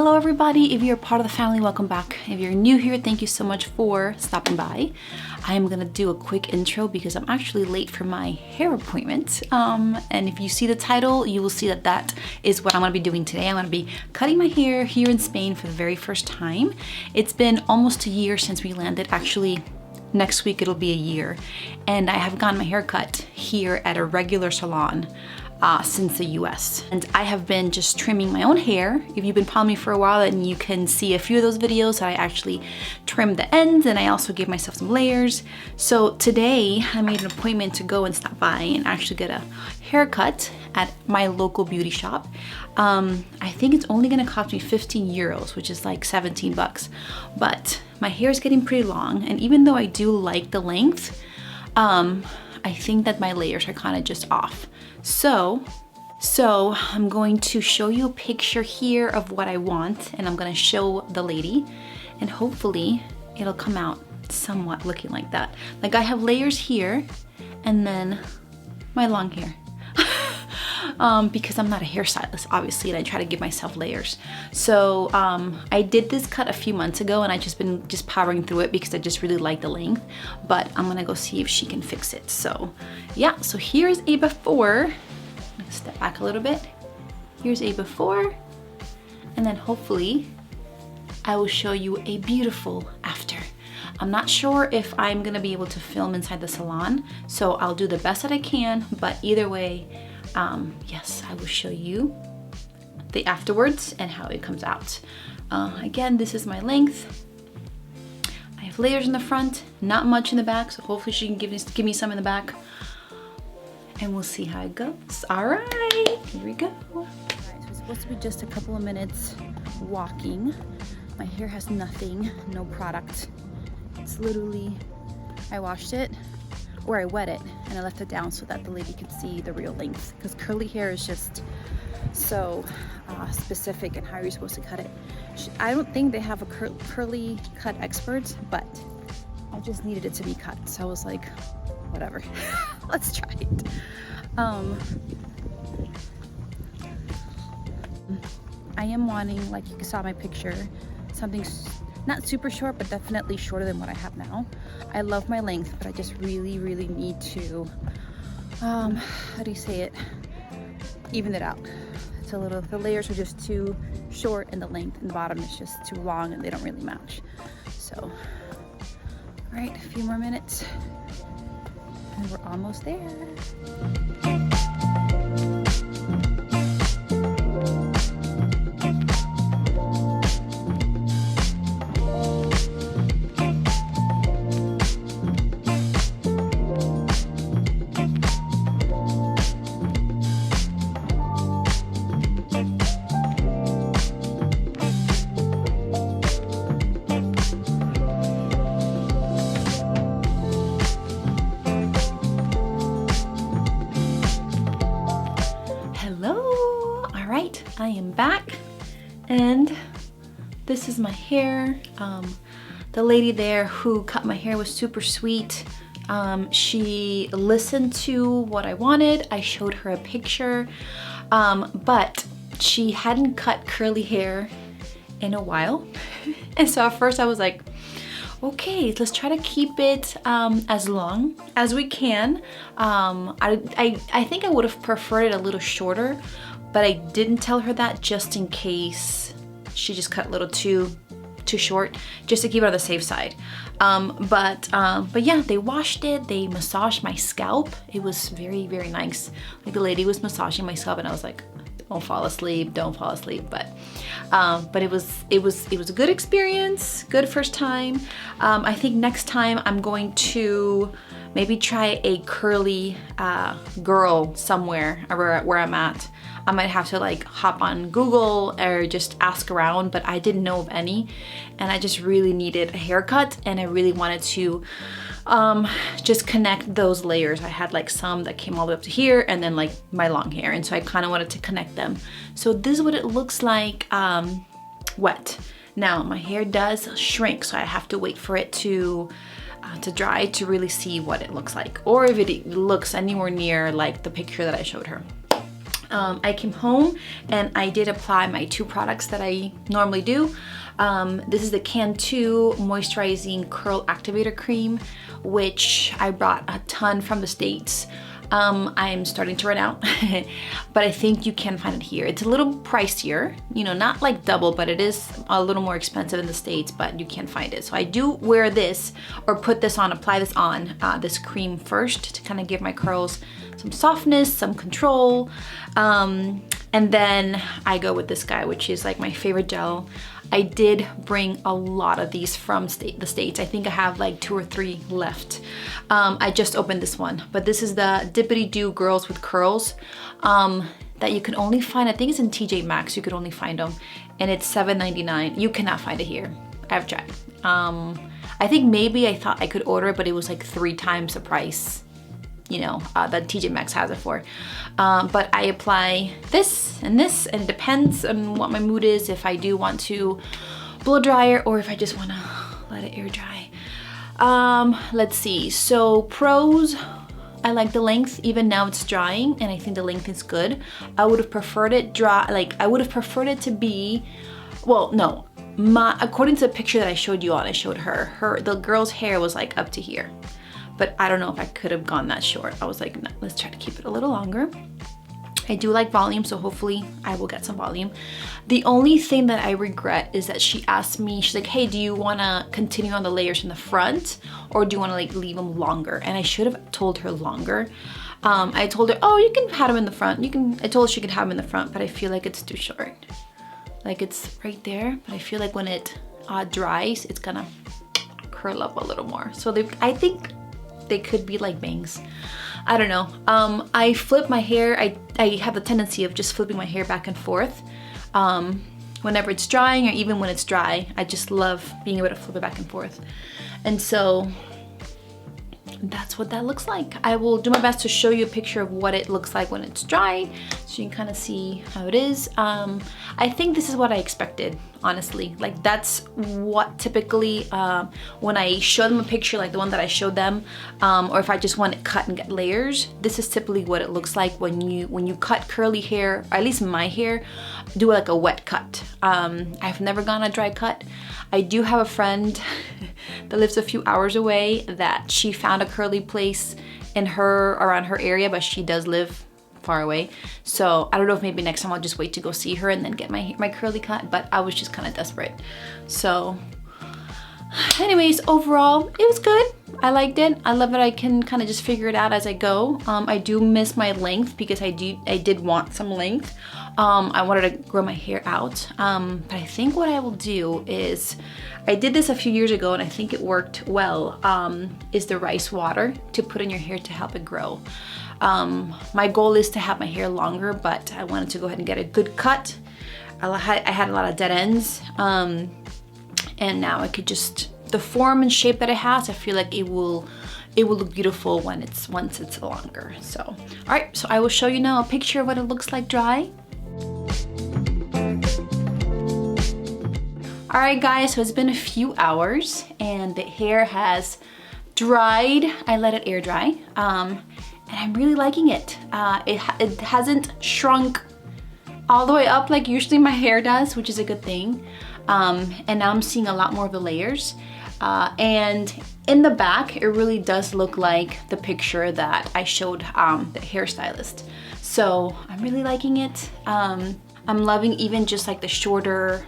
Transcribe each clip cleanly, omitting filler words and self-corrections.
Hello everybody, if you're part of the family, welcome back. If you're new here, thank you so much for stopping by. I am gonna do a quick intro because I'm actually late for my hair appointment. And if you see the title, you will see that that is what I'm gonna be doing today. I'm gonna be cutting my hair here in Spain for the very first time. It's been almost a year since we landed. Actually, next week it'll be a year. And I have gotten my hair cut here at a regular salon since the US. And I have been just trimming my own hair. If you've been following me for a while, then you can see a few of those videos. I actually trimmed the ends and I also gave myself some layers. So today I made an appointment to go and stop by and actually get a haircut at my local beauty shop. I think it's only gonna cost me 15 euros, which is like 17 bucks. But my hair is getting pretty long, and even though I do like the length, I think that my layers are kind of just off. So I'm going to show you a picture here of what I want, and I'm gonna show the lady, and hopefully it'll come out somewhat looking like that. Like I have layers here, and then my long hair. Because I'm not a hairstylist, obviously, and I try to give myself layers. So I did this cut a few months ago, and I've just been powering through it because I just really like the length, but I'm gonna go see if she can fix it. So yeah, so here's a before. Step back a little bit. Here's a before, and then hopefully I will show you a beautiful after. I'm not sure if I'm gonna be able to film inside the salon, so I'll do the best that I can, but either way, yes, I will show you the afterwards and how it comes out. Again, this is my length. I have layers in the front, not much in the back, so hopefully she can give me some in the back, and we'll see how it goes. All right, here we go. All right, so it's supposed to be just a couple of minutes walking. My hair has nothing, no product. It's literally, I washed it, or I wet it and I left it down so that the lady could see the real length, because curly hair is just so specific in how you're supposed to cut it. I don't think they have a curly cut expert, but I just needed it to be cut, so I was like, whatever. Let's try it. I am wanting, like you saw my picture, something not super short, but definitely shorter than what I have now. I love my length, but I just really need to, how do you say it? Even it out. It's a little, the layers are just too short, and the length in the bottom is just too long, and they don't really match. So, all right, a few more minutes, and we're almost there. I am back, and this is my hair. The lady there who cut my hair was super sweet. She listened to what I wanted. I showed her a picture, but she hadn't cut curly hair in a while. And so at first I was like, okay, let's try to keep it as long as we can. I think I would have preferred it a little shorter, but I didn't tell her that just in case she just cut a little too short, just to keep it on the safe side. But yeah, they washed it, they massaged my scalp. It was very nice. Like the lady was massaging my scalp, and I was like, don't fall asleep, don't fall asleep. But it was a good experience, good first time. I think next time I'm going to maybe try a curly girl somewhere where I'm at. I might have to like hop on Google or just ask around, but I didn't know of any, and I just really needed a haircut, and I really wanted to just connect those layers. I had like some that came all the way up to here, and then like my long hair, and so I kind of wanted to connect them. So this is what it looks like wet. Now my hair does shrink, so I have to wait for it to dry to really see what it looks like, or if it looks anywhere near like the picture that I showed her. I came home and I did apply my 2 products that I normally do. This is the Can2 Moisturizing Curl Activator Cream, which I brought a ton from the States. I'm starting to run out, but I think you can find it here. It's a little pricier, you know, not like double, but it is a little more expensive in the States, but you can find it. So I do wear this or put this on, apply this on, this cream first to kind of give my curls some softness, some control. And then I go with this guy, which is like my favorite gel. I did bring a lot of these from the States. I think I have like 2 or 3 left. I just opened this one, but this is the Dippity Doo Girls with Curls that you can only find, I think it's in TJ Maxx, you could only find them, and it's $7.99. You cannot find it here. I've tried. I think maybe I thought I could order it, but it was like 3 times the price, you know, that TJ Maxx has it for. But I apply this, and it depends on what my mood is, if I do want to blow dryer or if I just want to let it air dry. Let's see, so pros, I like the length. Even now it's drying and I think the length is good. I would have preferred it dry, like I would have preferred it to be, well, no, according to the picture that I showed you on, I showed the girl's hair was like up to here. But I don't know if I could have gone that short. I was like, no, let's try to keep it a little longer. I do like volume, so hopefully I will get some volume. The only thing that I regret is that she asked me, she's like, hey, do you wanna continue on the layers in the front or do you wanna like leave them longer? And I should have told her longer. I told her, oh, you can have them in the front. I told her she could have them in the front, but I feel like it's too short. Like it's right there, but I feel like when it dries, it's gonna curl up a little more. So I think they could be like bangs. I don't know. I flip my hair. I have the tendency of just flipping my hair back and forth whenever it's drying, or even when it's dry. I just love being able to flip it back and forth. And so that's what that looks like. I will do my best to show you a picture of what it looks like when it's dry, so you can kind of see how it is. I think this is what I expected, honestly. Like that's what typically, when I show them a picture like the one that I showed them, or if I just want it cut and get layers, this is typically what it looks like when you cut curly hair, or at least my hair, do like a wet cut. I've never gone a dry cut. I do have a friend that lives a few hours away that she found a curly place around her area, but she does live far away. So I don't know if maybe next time I'll just wait to go see her and then get my curly cut, but I was just kind of desperate. So anyways, overall, it was good. I liked it. I love that I can kind of just figure it out as I go. I do miss my length because I did want some length. I wanted to grow my hair out. But I think what I will do is, I did this a few years ago and I think it worked well, is the rice water to put in your hair to help it grow. My goal is to have my hair longer, but I wanted to go ahead and get a good cut. I had a lot of dead ends. And now I could just, the form and shape that it has, I feel like it will look beautiful once it's longer. So, all right, so I will show you now a picture of what it looks like dry. All right, guys, so it's been a few hours and the hair has dried. I let it air dry, and I'm really liking it. It hasn't shrunk all the way up like usually my hair does, which is a good thing. And now I'm seeing a lot more of the layers. And in the back, it really does look like the picture that I showed the hairstylist. So I'm really liking it. I'm loving even just like the shorter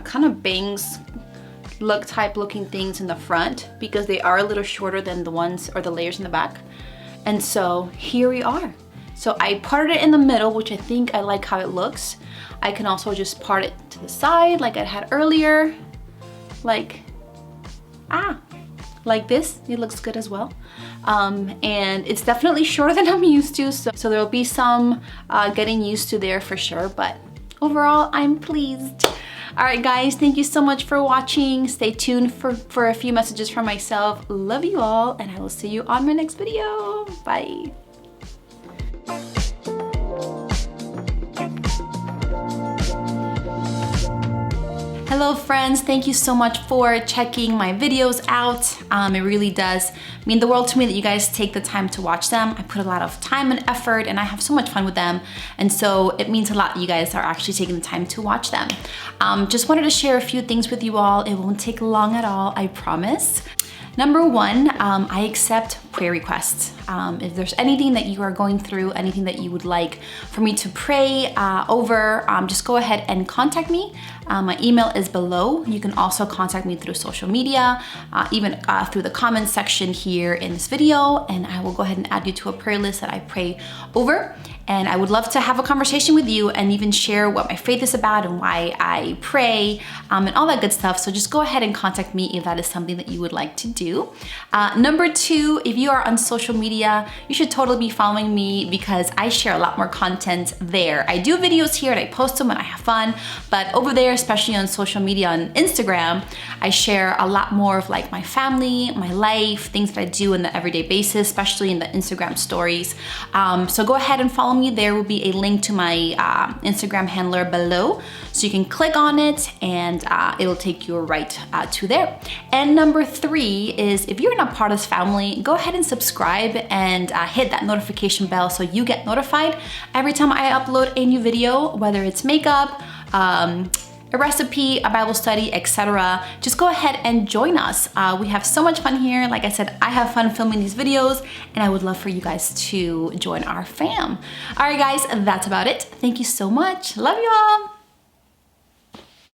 kind of bangs type looking things in the front, because they are a little shorter than the ones or the layers in the back. And so here we are. So I parted it in the middle, which I think I like how it looks. I can also just part it to the side like I had earlier, like this. It looks good as well. And it's definitely shorter than I'm used to, so there'll be some getting used to there for sure, but overall I'm pleased. All right, guys, thank you so much for watching. Stay tuned for a few messages from myself. Love you all, and I will see you on my next video. Bye. Hello friends, thank you so much for checking my videos out. It really does mean the world to me that you guys take the time to watch them. I put a lot of time and effort and I have so much fun with them. And so it means a lot that you guys are actually taking the time to watch them. Just wanted to share a few things with you all. It won't take long at all, I promise. Number one, I accept prayer requests. If there's anything that you are going through, anything that you would like for me to pray over, just go ahead and contact me. My email is below. You can also contact me through social media, even through the comments section here in this video, and I will go ahead and add you to a prayer list that I pray over. And I would love to have a conversation with you and even share what my faith is about and why I pray and all that good stuff. So just go ahead and contact me if that is something that you would like to do. Number two, if you are on social media, you should totally be following me because I share a lot more content there. I do videos here and I post them and I have fun, but over there, especially on social media, on Instagram, I share a lot more of like my family, my life, things that I do on the everyday basis, especially in the Instagram stories. So go ahead and follow me. There will be a link to my Instagram handler below. So you can click on it and it'll take you right to there. And number three is if you're not part of this family, go ahead and subscribe and hit that notification bell so you get notified every time I upload a new video, whether it's makeup, a recipe, a Bible study, etc. Just go ahead and join us. We have so much fun here. Like I said, I have fun filming these videos and I would love for you guys to join our fam. All right guys, that's about it. Thank you so much. Love you all.